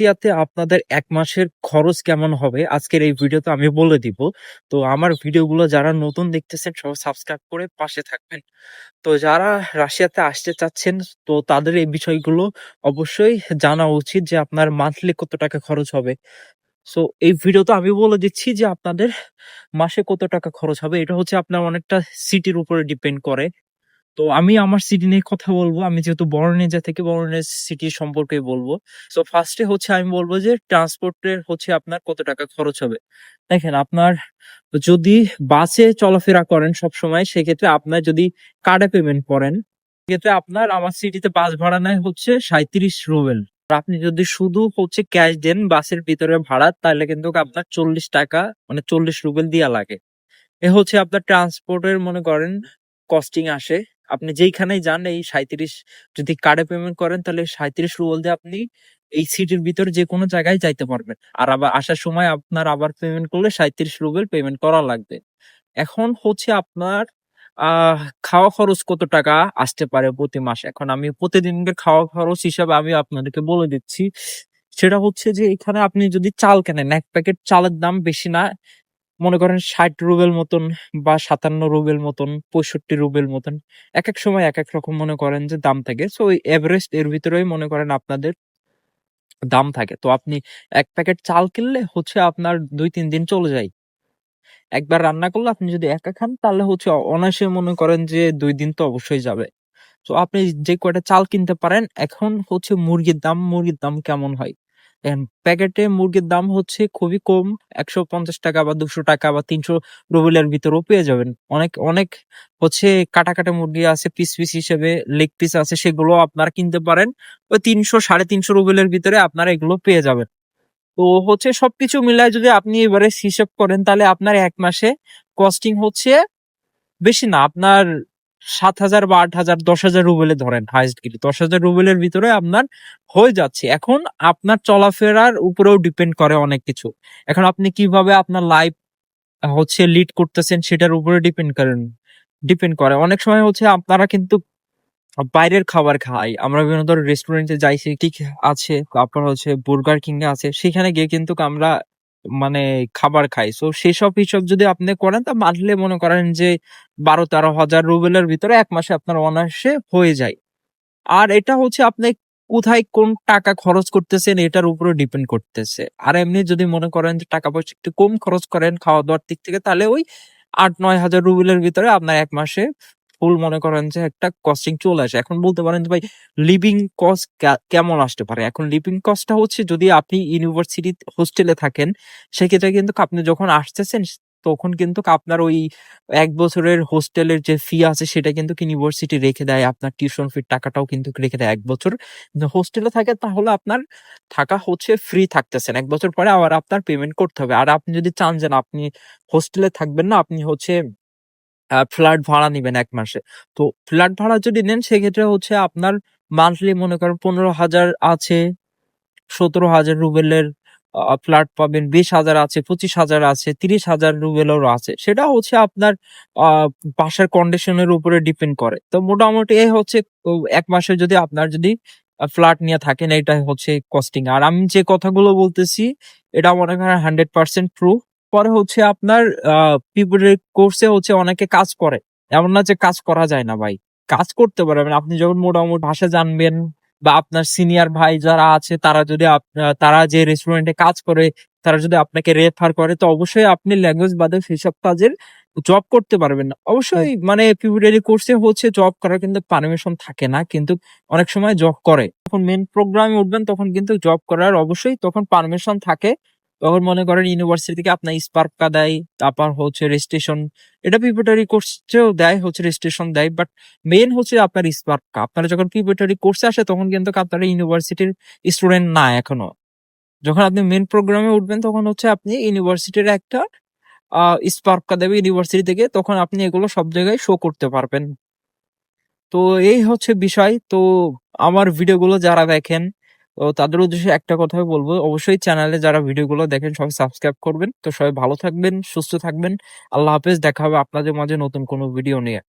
রাশিয়াতে আপনাদের ১ মাসের খরচ কেমন হবে আজকের এই ভিডিওতে আমি বলে দিব। তো আমার ভিডিওগুলো যারা নতুন দেখতেছেন সবাই সাবস্ক্রাইব করে পাশে থাকবেন। তো যারা রাশিয়াতে আসতে চাচ্ছেন তো তাদের এই বিষয়গুলো অবশ্যই জানা উচিত যে আপনার মান্থলি কত টাকা খরচ হবে। সো এই ভিডিওতে আমি বলে দিচ্ছি যে আপনাদের মাসে কত টাকা খরচ হবে। এটা হচ্ছে আপনার অনেকটা সিটির উপরে ডিপেন্ড করে। তো আমি আমার সিটি নিয়ে কথা বলবো। আমি যেহেতু বড়লেখা থেকে বড়লেখা সিটি সম্পর্কে বলবো। সো ফার্স্ট এ হচ্ছে আমি বলবো যে ট্রান্সপোর্ট এর হচ্ছে আপনার কত টাকা খরচ হবে। দেখেন আপনার যদি বাসে চলাফেরা করেন সবসময় সেক্ষেত্রে আপনার যদি কার্ডে পেমেন্ট করেন সেক্ষেত্রে আপনার আমার সিটিতে বাস ভাড়া নেয় হচ্ছে ৩৭ রুবেল। আর আপনি যদি শুধু হচ্ছে ক্যাশ দেন বাসের ভিতরে ভাড়া তাহলে কিন্তু আপনার ৪০ টাকা মানে ৪০ রুবেল দিয়া লাগে। এ হচ্ছে আপনার ট্রান্সপোর্টের মনে করেন কস্টিং আসে। আপনি যেইখানেই যান এই ৩৭ যদি কার্ডে পেমেন্ট করেন তাহলে ৩৭ রুবেল দিয়ে আপনি এই সিটির ভিতরে যেকোনো জায়গায় যাইতে পারবেন। আর আবার আসার সময় আপনার আবার পেমেন্ট করলে ৩৭ রুবেল পেমেন্ট করা লাগবে। এখন হচ্ছে আপনার আহ খাওয়া খরচ কত টাকা আসতে পারে প্রতি মাসে? এখন আমি প্রতিদিনকার খাওয়া খরচ হিসাবে আমি আপনাদেরকে বলে দিচ্ছি। সেটা হচ্ছে যে এখানে আপনি যদি চাল কেনেন, ১ প্যাকেট চালের দাম বেশি না। মনে করেন ৬০ রুবেল মতন বা ৫৭ রুবেল মতন, ৬৫ রুবেল মতন। একেক সময় একেক রকম মনে করেন যে দাম থাকে। সো ওই এভারেজ এর ভিতরেই মনে করেন আপনাদের দাম থাকে। তো আপনি ১ প্যাকেট চাল কিনলে হচ্ছে আপনার ২-৩ দিন চলে যায়। একবার রান্না করলে আপনি যদি একা খান তাহলে হচ্ছে অনায়াসে মনে করেন যে ২ দিন তো অবশ্যই যাবে। তো আপনি যে কয়টা চাল কিনতে পারেন, এখন হচ্ছে মুরগির দাম কেমন হয়? দেখেন প্যাকেটে মুরগির দাম হচ্ছে খুবই কম। ৳১৫০ বা ৳২০০ বা ৳৩০০ রুবেলের ভিতরেও পেয়ে যাবেন। অনেক, অনেক হচ্ছে কাটা মুরগি আছে পিস হিসেবে লেগ পিস আছে সেগুলো আপনারা কিনতে পারেন। ওই ৩০০ ৩৫০ রুবেলের ভিতরে আপনারা এগুলো পেয়ে যাবেন। তো হচ্ছে সবকিছু মিলায় যদি আপনি এভারেজ হিসাব করেন তাহলে আপনার ১ মাসে কস্টিং হচ্ছে বেশি না। আপনার ৭,০০০ বা ৮,০০০ ১০,০০০ রুবেলে ধরেন হাইয়েস্ট গেলে। ১০,০০০ রুবেলের ভিতরে আপনার হয়ে যাচ্ছে। এখন আপনার চলাফেরার উপরেও ডিপেন্ড করে অনেক কিছু। এখন আপনি কিভাবে আপনার লাইফ হচ্ছে লিড করতেছেন সেটার উপরে ডিপেন্ড করে। অনেক সময় হচ্ছে আপনারা কিন্তু বাইরের খাবার খাই। আমরা বিভিন্ন ধরনের রেস্টুরেন্টে যাই সেটি আছে, তারপর হচ্ছে বার্গার কিং এ আছে। সেখানে গিয়ে কিন্তু আমরা মানে খাবার খাই। সো সেসব হিসাব যদি আপনি করেন তা মান্থলি মনে করেন যে ১২-১৩,০০০ রুবেলের ভিতরে ১ মাসে আপনার অনায়াসে হয়ে যায়। আর এটা হচ্ছে আপনি কোথায় কোন টাকা খরচ করতেছেন এটার উপরে ডিপেন্ড করতেছে। আর এমনি যদি মনে করেন যে টাকা-পয়সা একটু কম খরচ করেন খাওয়া-দাওয়ার দিক থেকে তাহলে ওই ৮-৯,০০০ রুবেলের ভিতরে আপনার ১ মাসে ফুল মনে করেন যে একটা কস্টিং চলে আসে। এখন বলতে পারেন যে ভাই লিভিং কস্ট কেমন আসতে পারে? এখন লিভিং কস্টটা হচ্ছে যদি আপনি ইউনিভার্সিটি হোস্টেলে থাকেন সেক্ষেত্রে কিন্তু আপনি যখন আসতেছেন তখন কিন্তু আপনার ওই ১ বছরের হোস্টেলের যে ফি আছে সেটা কিন্তু ইউনিভার্সিটি রেখে দেয়। আপনার টিউশন ফির টাকাটাও কিন্তু রেখে দেয় ১ বছর। হোস্টেলে থাকেন তাহলে আপনার থাকা হচ্ছে ফ্রি থাকতেছেন। ১ বছর পরে আবার আপনার পেমেন্ট করতে হবে। আর আপনি যদি চান যে না আপনি হোস্টেলে থাকবেন না, আপনি হচ্ছে ফ্ল্যাট ভাড়া নিবেন ১ মাসে। তো ফ্ল্যাট ভাড়া যদি নেন সেক্ষেত্রে হচ্ছে আপনার মান্থলি মনে করেন ১৫,০০০ আছে, ১৭,০০০ রুবেলের ফ্ল্যাট পাবেন, ২০,০০০ আছে, ২৫,০০০ আছে, ৩০,০০০ রুবেলেরও আছে। সেটা হচ্ছে আপনার আ বাসার কন্ডিশনের উপরে ডিপেন্ড করে। তো মোটামুটি এই হচ্ছে ১ মাসে যদি আপনার যদি ফ্ল্যাট নিয়ে থাকেন এইটাই হচ্ছে কস্টিং। আর আমি যে কথাগুলো বলতেছি এটা মনে করেন 100% ট্রু। পরে হচ্ছে আপনার আ পিপলের কোর্সে হচ্ছে অনেকে কাজ করে। এমন না যে কাজ করা যায় না ভাই। কাজ করতে পারবেন। আপনি যখন মোটামুটি ভাষা জানবেন বা আপনার সিনিয়র ভাই যারা আছে তারা যদি তারা যে রেস্টুরেন্টে কাজ করে তারা যদি আপনাকে রেফার করে তো অবশ্যই আপনি ল্যাঙ্গুয়েজ বাদে সেসব কাজের জব করতে পারবেন না। অবশ্যই মানে পিপিডি কোর্সে হচ্ছে জব করার কিন্তু পারমিশন থাকে না। কিন্তু অনেক সময় জব করে। যখন মেইন প্রোগ্রামে উঠবেন তখন কিন্তু জব করার অবশ্যই তখন পারমিশন থাকে। তখন মনে করেন ইউনিভার্সিটি থেকে আপনার স্পার্কা দেয়, তারপর হচ্ছে রেজিস্ট্রেশন এটা প্রিপারেটরি কোর্সেও দেয় হচ্ছে রেজিস্ট্রেশন দেয়। বাট মেইন হচ্ছে আপনার স্পার্কা। আপনারা যখন প্রিপারেটরি কোর্সে আসে তখন কিন্তু আপনারা ইউনিভার্সিটির স্টুডেন্ট না এখনো। যখন আপনি মেইন প্রোগ্রামে উঠবেন তখন হচ্ছে আপনি ইউনিভার্সিটির একটা আ স্পার্কা দেবে ইউনিভার্সিটি থেকে তখন আপনি এগুলো সব জায়গায় শো করতে পারবেন। তো এই হচ্ছে বিষয়। তো আমার ভিডিওগুলো যারা দেখেন তো তাদের উদ্দেশ্যে একটা কথাই বলবো, অবশ্যই চ্যানেলে যারা ভিডিওগুলো দেখেন সবাই সাবস্ক্রাইব করবেন। তো সবাই ভালো থাকবেন, সুস্থ থাকবেন। আল্লাহ হাফেজ। দেখা হবে আপনাদের মাঝে নতুন কোনো ভিডিও নিয়ে।